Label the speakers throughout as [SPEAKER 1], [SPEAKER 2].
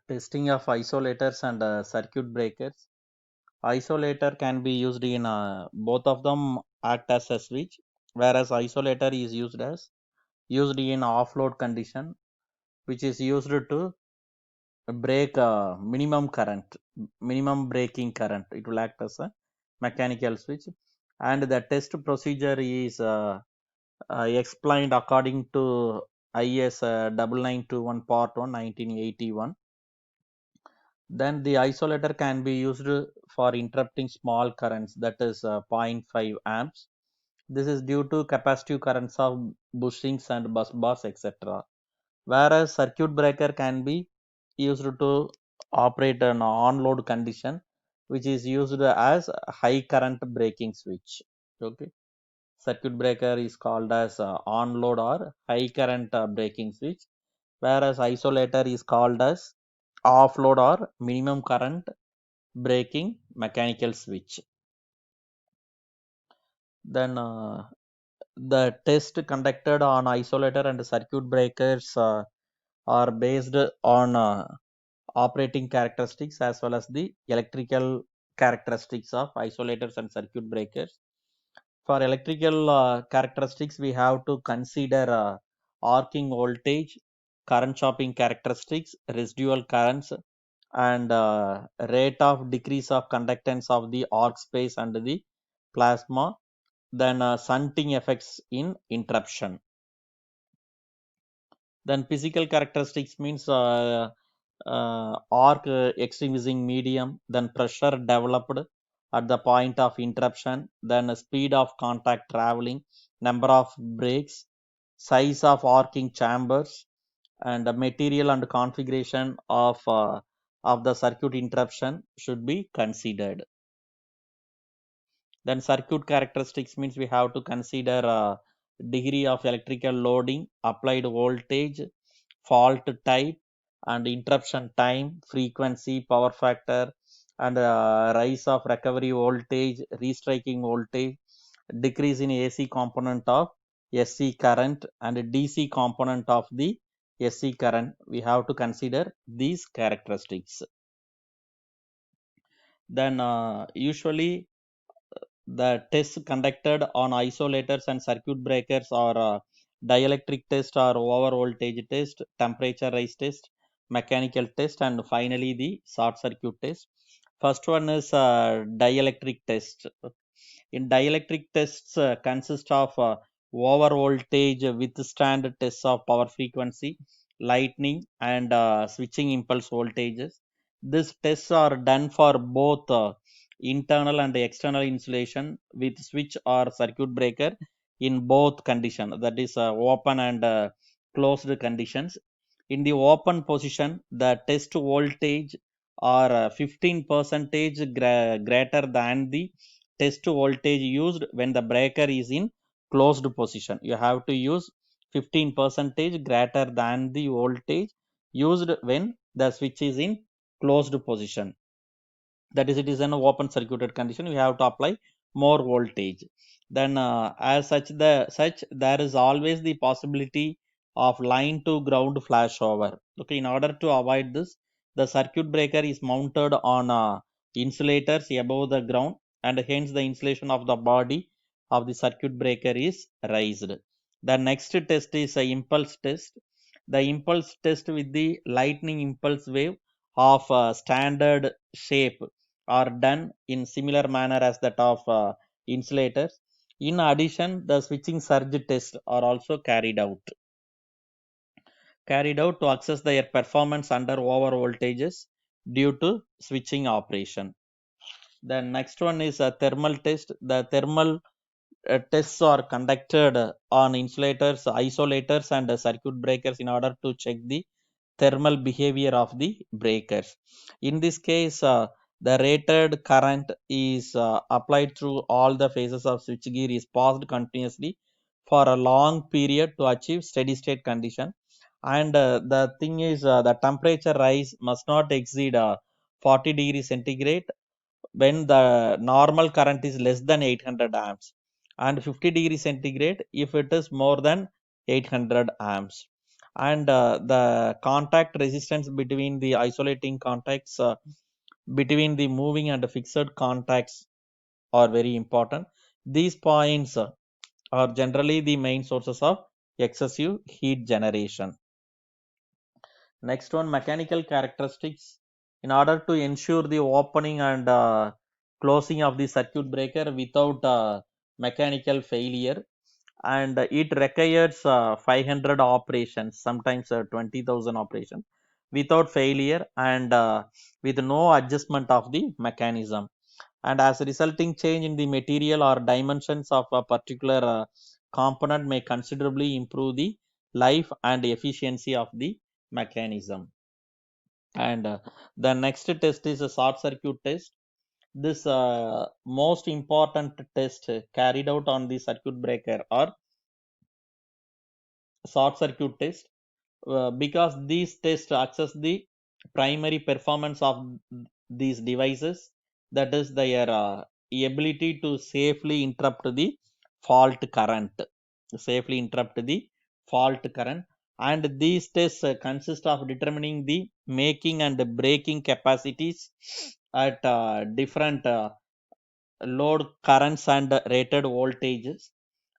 [SPEAKER 1] Testing of isolators and circuit breakers. Isolator can be used in both of them act as a switch, whereas isolator is used in offload condition, which is used to break minimum breaking current. It will act as a mechanical switch, and the test procedure is explained according to IS 9921 Part 1 1981. Then the isolator can be used for interrupting small currents, that is zero point 0.5 amps. This is due to capacitive currents of bushings and bus bars, etc. Whereas circuit breaker can be used to operate an on-load condition, which is used as a high current breaking switch. Okay, circuit breaker is called as on-load or high current breaking switch, whereas isolator is called as off-load or minimum current breaking mechanical switch. Then the test conducted on isolator and circuit breakers are based on operating characteristics as well as the electrical characteristics of isolators and circuit breakers. For electrical characteristics, we have to consider arcing voltage, current chopping characteristics, residual currents, and rate of decrease of conductance of the arc space and the plasma, then shunting effects in interruption. Then physical characteristics means arc extinguishing medium, then pressure developed at the point of interruption, then speed of contact traveling, number of breaks, size of arcing chambers, and the material and configuration of the circuit interruption should be considered. Then circuit characteristics means we have to consider degree of electrical loading, applied voltage, fault type, and interruption time, frequency, power factor, and rise of recovery voltage, restriking voltage, decrease in AC component of SC current, and DC component of the SC current. We have to consider these characteristics. Then usually the tests conducted on isolators and circuit breakers are dielectric test or over voltage test, temperature rise test, mechanical test, and finally the short circuit test. First one is dielectric test. In dielectric tests consist of over voltage withstand tests of power frequency, lightning, and switching impulse voltages. These tests are done for both internal and external insulation with switch or circuit breaker in both conditions, that is open and closed conditions. In the open position, the test voltage are 15 percentage greater than the test voltage used when the breaker is in closed position. You have to use 15 percentage greater than the voltage used when the switch is in closed position. That is, it is an open circuited condition, we have to apply more voltage. Then as such there is always the possibility of line to ground flashover. Okay, in order to avoid this, the circuit breaker is mounted on insulators above the ground, and hence the insulation of the body of the circuit breaker is raised. The next test is a impulse test. The impulse test with the lightning impulse wave of standard shape are done in similar manner as that of insulators. In addition, the switching surge tests are also carried out to assess their performance under over voltages due to switching operation. The next one is a thermal test. The thermal tests are conducted on insulators, isolators, and circuit breakers in order to check the thermal behavior of the breakers. In this case, the rated current is applied through all the phases of switchgear is passed continuously for a long period to achieve steady state condition. And the thing is, the temperature rise must not exceed 40 degrees centigrade when the normal current is less than 800 amps, and 50 degrees centigrade if it is more than 800 amps. and the contact resistance between the isolating contacts between the moving and fixed contacts are very important. These points are generally the main sources of excessive heat generation. Next one, mechanical characteristics. In order to ensure the opening and closing of the circuit breaker without mechanical failure, and it requires 500 operations, sometimes 20,000 operations without failure, and with no adjustment of the mechanism, and as a resulting change in the material or dimensions of a particular component may considerably improve the life and efficiency of the mechanism. And the next test is a short circuit test. This most important test carried out on the circuit breaker or short circuit test, because these tests access the primary performance of these devices, that is their ability to safely interrupt the fault current. And these tests consist of determining the making and breaking capacities at different load currents and rated voltages.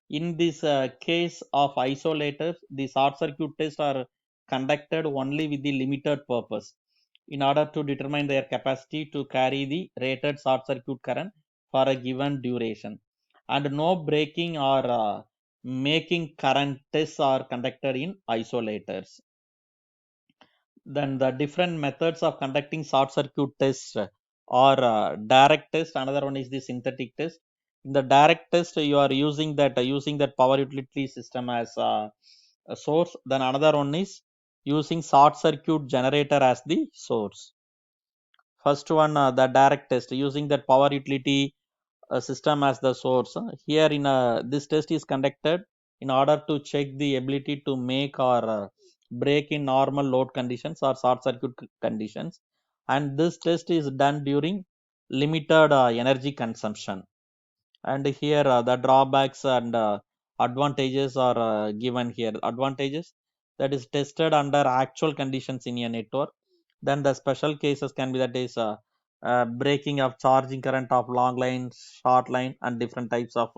[SPEAKER 1] In this case of isolators, the short circuit tests are conducted only with the limited purpose in order to determine their capacity to carry the rated short circuit current for a given duration. And no breaking or making current tests are conducted in isolators. Then the different methods of conducting short circuit tests are direct test. Another one is the synthetic test. In the direct test, you are using that power utility system as a source. Then another one is using short circuit generator as the source. First one, the direct test, using that power utility system as the source. Here in this test is conducted in order to check the ability to make or break in normal load conditions or short circuit conditions, and this test is done during limited energy consumption. And here the drawbacks and advantages are given here. Advantages, that is tested under actual conditions in a network. Then the special cases can be, that is breaking of charging current of long line, short line, and different types of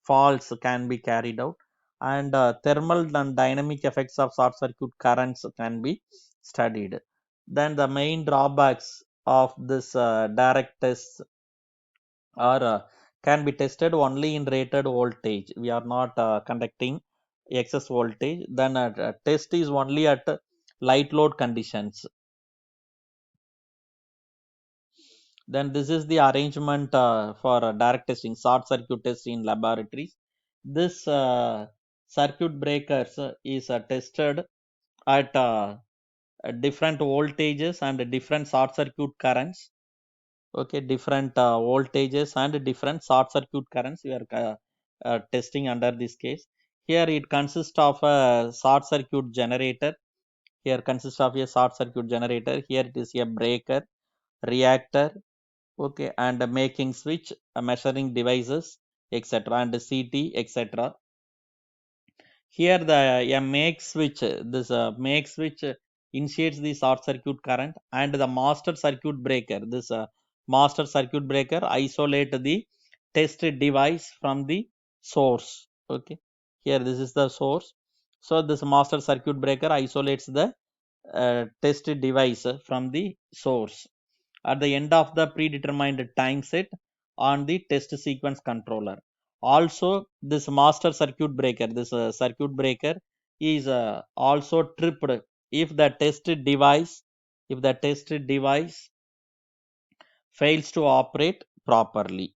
[SPEAKER 1] faults can be carried out. And thermal and dynamic effects of short circuit currents can be studied. Then the main drawbacks of this direct test are can be tested only in rated voltage. We are not conducting excess voltage. Then test is only at light load conditions. Then this is the arrangement for direct testing, short circuit test in laboratories. This circuit breakers is tested at different voltages and different short circuit currents. Okay, different voltages and different short circuit currents we are testing under this case. Here it consists of a short circuit generator. Here consists of a short circuit generator. Here it is a breaker, reactor, okay, and a making switch, measuring devices, etc., and CT, etc. Here the make switch, this make switch initiates the short circuit current, and the master circuit breaker, this master circuit breaker isolate the test device from the source. Okay, here this is the source. So this master circuit breaker isolates the test device from the source at the end of the predetermined time set on the test sequence controller. Also, this master circuit breaker, this circuit breaker is also tripped if the test device fails to operate properly.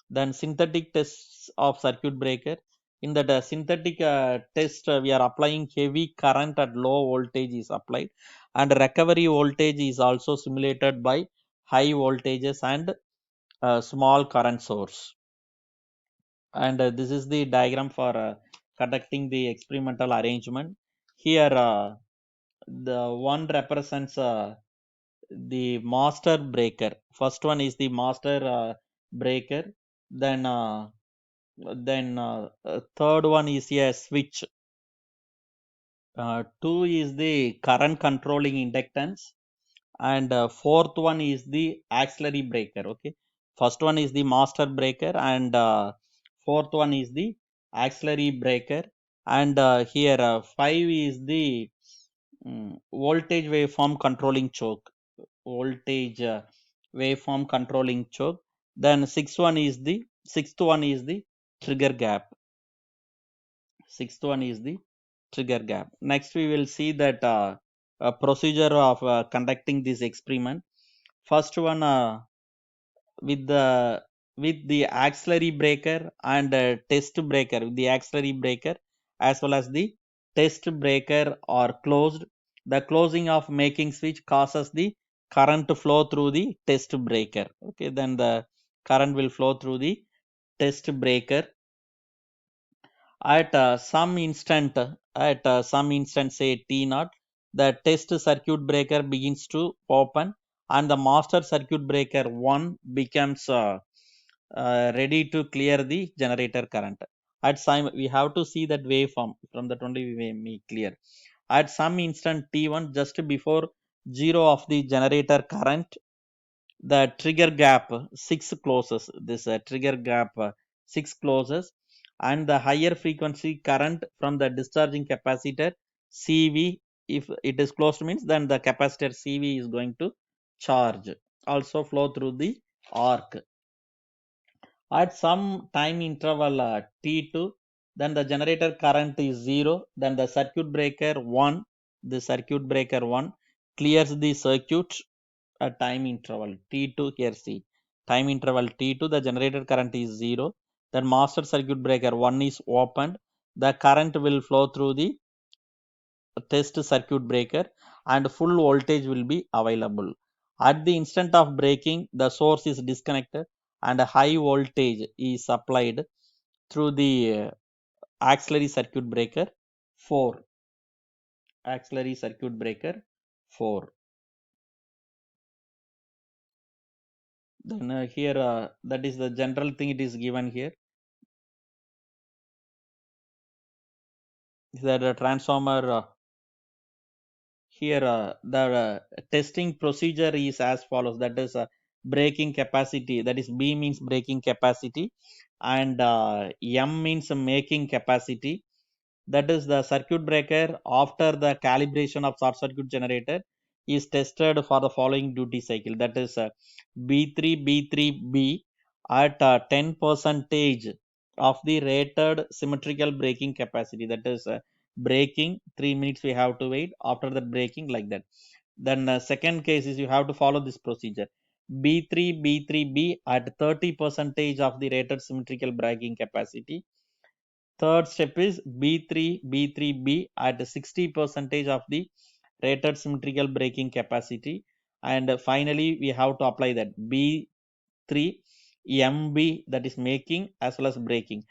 [SPEAKER 1] Then synthetic tests of circuit breaker. In that synthetic test, we are applying heavy current at low voltage is applied, and recovery voltage is also simulated by high voltages and small current source. And this is the diagram for conducting the experimental arrangement. Here the one represents the master breaker. First one is the master breaker. Then third one is a switch. Two is the current controlling inductance, and fourth one is the auxiliary breaker. Okay, first one is the master breaker, and fourth one is the auxiliary breaker. And here 5 is the voltage waveform controlling choke. Voltage waveform controlling choke. Then sixth one is the trigger gap. Sixth one is the trigger gap. Next we will see that a procedure of conducting this experiment. First one, with the auxiliary breaker and test breaker, with the auxiliary breaker as well as the test breaker are closed. The closing of making switch causes the current to flow through the test breaker. Okay, then the current will flow through the test breaker. At some instant, say t naught, the test circuit breaker begins to open, and the master circuit breaker 1 becomes ready to clear the generator current. At some, we have to see that waveform, from that only we may make clear. At some instant t1, just before 0 of the generator current, the trigger gap 6 closes. This trigger gap 6 closes, and the higher frequency current from the discharging capacitor CV, if it is closed, means then the capacitor CV is going to charge, also flow through the arc. At some time interval t2, then the generator current is 0, then the circuit breaker 1, the circuit breaker 1 clears the circuit at time interval t2. Here see, time interval t2, the generator current is 0, then master circuit breaker 1 is opened, the current will flow through the test circuit breaker and full voltage will be available. At the instant of breaking, the source is disconnected and a high voltage is supplied through the auxiliary circuit breaker 4. Auxiliary circuit breaker 4. Then here, that is the general thing it is given here. That a transformer, here the testing procedure is as follows. That is breaking capacity, that is B means breaking capacity, and M means making capacity. That is the circuit breaker after the calibration of short circuit generator is tested for the following duty cycle. That is B3 B3B at 10 percentage of the rated symmetrical braking capacity. That is braking 3 minutes we have to wait, after the braking, like that. Then second case is you have to follow this procedure. B3 B3B at 30 percentage of the rated symmetrical braking capacity. Third step is B3 B3B at 60 percentage of the rated symmetrical braking capacity. And finally we have to apply that B3 MB, that is making as well as braking.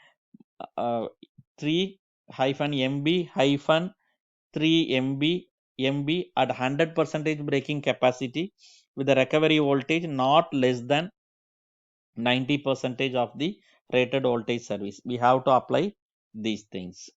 [SPEAKER 1] 3 hyphen MB hyphen 3 MB at 100 percentage braking capacity with the recovery voltage not less than 90 percentage of the rated voltage service. We have to apply these things.